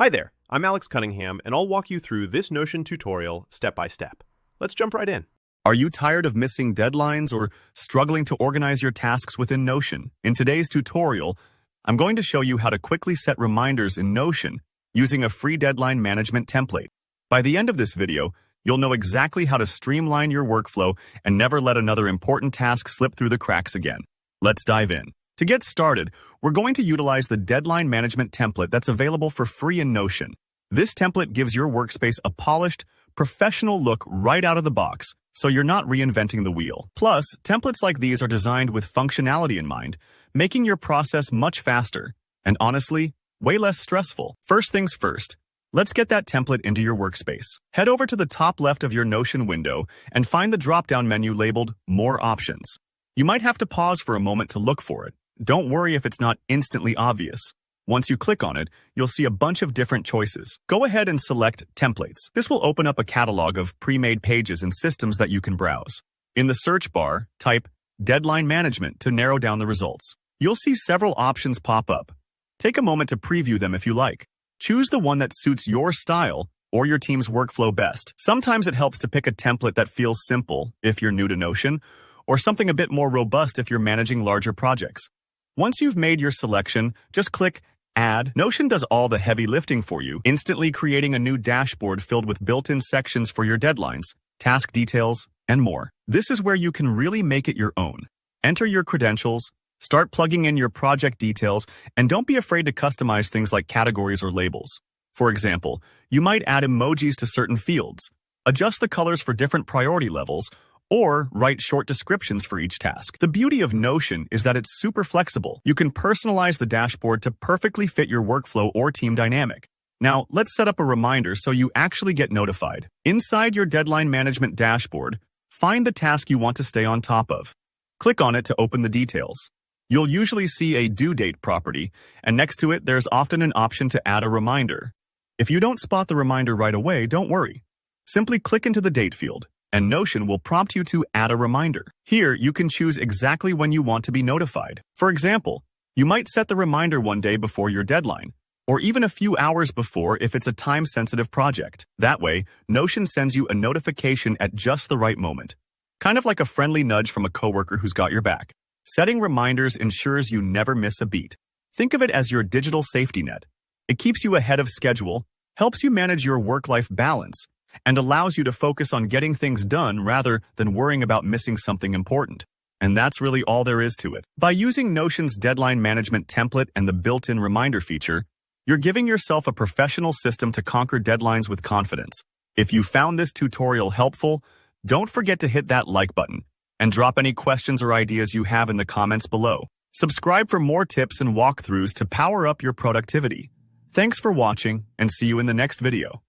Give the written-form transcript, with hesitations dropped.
Hi there, I'm Alex Cunningham, and I'll walk you through this Notion tutorial step by step. Let's jump right in. Are you tired of missing deadlines or struggling to organize your tasks within Notion? In today's tutorial, I'm going to show you how to quickly set reminders in Notion using a free deadline management template. By the end of this video, you'll know exactly how to streamline your workflow and never let another important task slip through the cracks again. Let's dive in. To get started, we're going to utilize the deadline management template that's available for free in Notion. This template gives your workspace a polished, professional look right out of the box, so you're not reinventing the wheel. Plus, templates like these are designed with functionality in mind, making your process much faster, and honestly, way less stressful. First things first, let's get that template into your workspace. Head over to the top left of your Notion window and find the drop-down menu labeled More Options. You might have to pause for a moment to look for it. Don't worry if it's not instantly obvious. Once you click on it, you'll see a bunch of different choices. Go ahead and select Templates. This will open up a catalog of pre-made pages and systems that you can browse. In the search bar, type Deadline Management to narrow down the results. You'll see several options pop up. Take a moment to preview them if you like. Choose the one that suits your style or your team's workflow best. Sometimes it helps to pick a template that feels simple if you're new to Notion, or something a bit more robust if you're managing larger projects. Once you've made your selection, just click Add. Notion does all the heavy lifting for you, instantly creating a new dashboard filled with built-in sections for your deadlines, task details, and more. This is where you can really make it your own. Enter your credentials, start plugging in your project details, and don't be afraid to customize things like categories or labels. For example, you might add emojis to certain fields, adjust the colors for different priority levels, or write short descriptions for each task. The beauty of Notion is that it's super flexible. You can personalize the dashboard to perfectly fit your workflow or team dynamic. Now, let's set up a reminder so you actually get notified. Inside your deadline management dashboard, find the task you want to stay on top of. Click on it to open the details. You'll usually see a due date property, and next to it, there's often an option to add a reminder. If you don't spot the reminder right away, don't worry. Simply click into the date field, and Notion will prompt you to add a reminder. Here, you can choose exactly when you want to be notified. For example, you might set the reminder one day before your deadline, or even a few hours before if it's a time-sensitive project. That way, Notion sends you a notification at just the right moment, kind of like a friendly nudge from a coworker who's got your back. Setting reminders ensures you never miss a beat. Think of it as your digital safety net. It keeps you ahead of schedule, helps you manage your work-life balance, and allows you to focus on getting things done rather than worrying about missing something important. And that's really all there is to it. By using Notion's deadline management template and the built-in reminder feature, you're giving yourself a professional system to conquer deadlines with confidence. If you found this tutorial helpful, don't forget to hit that like button and drop any questions or ideas you have in the comments below. Subscribe for more tips and walkthroughs to power up your productivity. Thanks for watching, and see you in the next video.